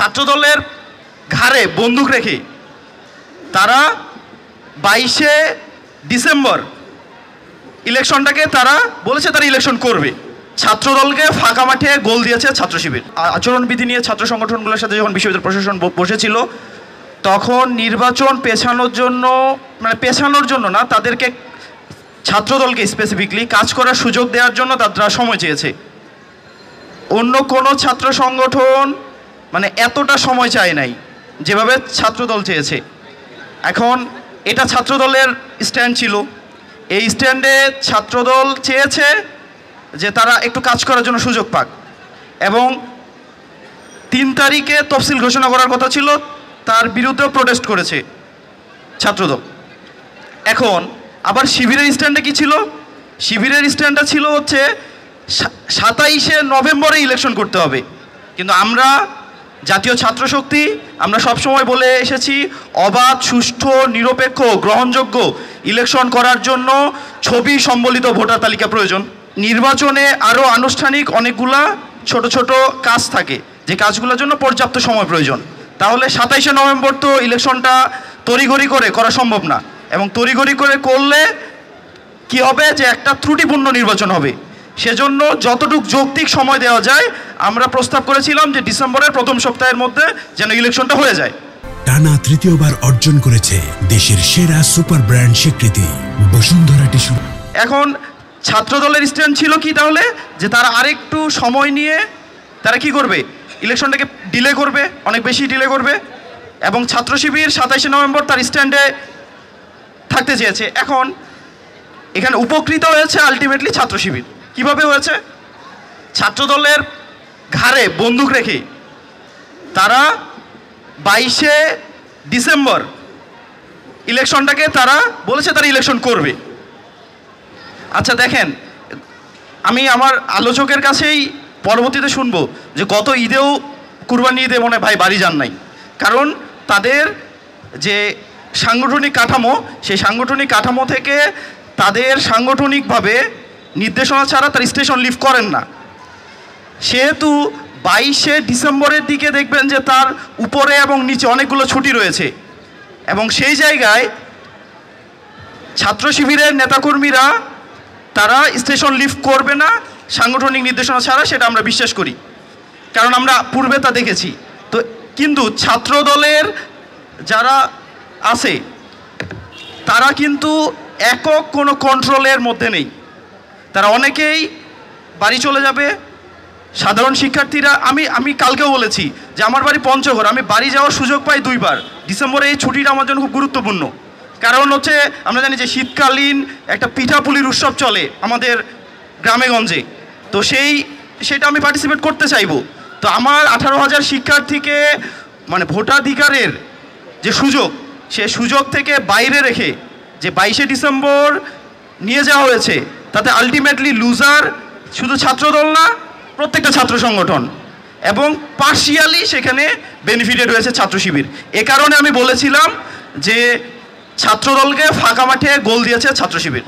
ছাত্রদলের ঘাড়ে বন্দুক রেখে তারা 22শে ডিসেম্বর ইলেকশনটাকে তারা বলেছে তারা ইলেকশন করবে। ছাত্রদলকে ফাঁকা মাঠে গোল দিয়েছে ছাত্র শিবির। আচরণবিধি নিয়ে ছাত্র সংগঠনগুলোর সাথে যখন বিশ্ববিদ্যালয় প্রশাসন বসেছিল তখন নির্বাচন পেছানোর জন্য না, তাদেরকে ছাত্রদলকে স্পেসিফিকলি কাজ করার সুযোগ দেওয়ার জন্য তারা সময় চেয়েছে। অন্য কোনো ছাত্র সংগঠন এতটা সময় চায় নাই যেভাবে ছাত্রদল চেয়েছে। এখন এটা ছাত্রদলের স্ট্যান্ড ছিল। এই স্ট্যান্ডে ছাত্রদল চেয়েছে যে তারা একটু কাজ করার জন্য সুযোগ পাক, এবং 3 তারিখে তফসিল ঘোষণা করার কথা ছিল, তার বিরুদ্ধে প্রোটেস্ট করেছে ছাত্রদল। এখন আবার শিবিরের স্ট্যান্ডে কি ছিল? শিবিরের স্ট্যান্ডটা ছিল হচ্ছে 27শে নভেম্বরে ইলেকশন করতে হবে। কিন্তু আমরা জাতীয় ছাত্র শক্তি আমরা সবসময় বলে এসেছি অবাধ, সুষ্ঠু, নিরপেক্ষ, গ্রহণযোগ্য ইলেকশন করার জন্য ছবি সম্বলিত ভোটার তালিকা প্রয়োজন। নির্বাচনে আরও আনুষ্ঠানিক অনেকগুলা ছোট ছোট কাজ থাকে, যে কাজগুলোর জন্য পর্যাপ্ত সময় প্রয়োজন। তাহলে 27শে নভেম্বর তো ইলেকশনটা তড়িঘড়ি করে করা সম্ভব না, এবং তড়িঘড়ি করে করলে কি হবে যে একটা ত্রুটিপূর্ণ নির্বাচন হবে। সেজন্য যতটুকু যৌক্তিক সময় দেওয়া যায় আমরা প্রস্তাব করেছিলাম যে ডিসেম্বরের প্রথম সপ্তাহের মধ্যে যেন ইলেকশনটা হয়ে যায়। টানা তৃতীয়বার অর্জন করেছে দেশের সেরা সুপার ব্র্যান্ড স্বীকৃতি বসুন্ধরা টিস্যু। এখন ছাত্রদলের স্ট্যান্ড ছিল কি তাহলে, যে তারা আরেকটু সময় নিয়ে তারা কি করবে, ইলেকশনটাকে ডিলে করবে, অনেক বেশি ডিলে করবে, এবং ছাত্র শিবির 27শে নভেম্বর তার স্ট্যান্ডে থাকতে চেয়েছে। এখন এখানে উপকৃত হয়েছে আলটিমেটলি ছাত্র শিবির। কীভাবে হয়েছে? ছাত্রদলের ঘাড়ে বন্দুক রেখে তারা 22শে ডিসেম্বর ইলেকশনটাকে তারা বলেছে তারা ইলেকশন করবে। আচ্ছা দেখেন, আমি আমার আলোচকের কাছেই পরবর্তীতে শুনবো যে গত ঈদেও কুরবানি ঈদে মনে ভাই বাড়ি যান নাই, কারণ তাদের যে সাংগঠনিক কাঠামো, সেই সাংগঠনিক কাঠামো থেকে তাদের সাংগঠনিকভাবে নির্দেশনা ছাড়া তার স্টেশন লিভ করেন না। সেহেতু 22শে ডিসেম্বরের দিকে দেখবেন যে তার উপরে এবং নিচে অনেকগুলো ছুটি রয়েছে, এবং সেই জায়গায় ছাত্র শিবিরের নেতাকর্মীরা তারা স্টেশন লিভ করবে না সাংগঠনিক নির্দেশনা ছাড়া, সেটা আমরা বিশ্বাস করি, কারণ আমরা পূর্বে তা দেখেছি। তো কিন্তু ছাত্রদলের যারা আছে তারা কিন্তু একক কোনো কন্ট্রোলের মধ্যে নেই, তারা অনেকেই বাড়ি চলে যাবে। সাধারণ শিক্ষার্থীরা, আমি কালকেও বলেছি যে আমার বাড়ি পঞ্চগড়, আমি বাড়ি যাওয়ার সুযোগ পাই 2বার। ডিসেম্বরে এই ছুটিটা আমার জন্য খুব গুরুত্বপূর্ণ, কারণ হচ্ছে আমরা জানি যে শীতকালীন একটা পিঠাপুলির উৎসব চলে আমাদের গ্রামেগঞ্জে, তো সেটা আমি পার্টিসিপেট করতে চাইবো। তো আমার 18,000 শিক্ষার্থীকে ভোটাধিকারের যে সুযোগ, সে সুযোগ থেকে বাইরে রেখে যে 22শে ডিসেম্বর নিয়ে যাওয়া হয়েছে, তাতে আলটিমেটলি লুজার শুধু ছাত্রদল না, প্রত্যেকটা ছাত্র সংগঠন, এবং পার্শিয়ালি সেখানে বেনিফিটেড হয়েছে ছাত্র শিবির। এ কারণে আমি বলেছিলাম যে ছাত্রদলকে ফাঁকা মাঠে গোল দিয়েছে ছাত্র শিবির।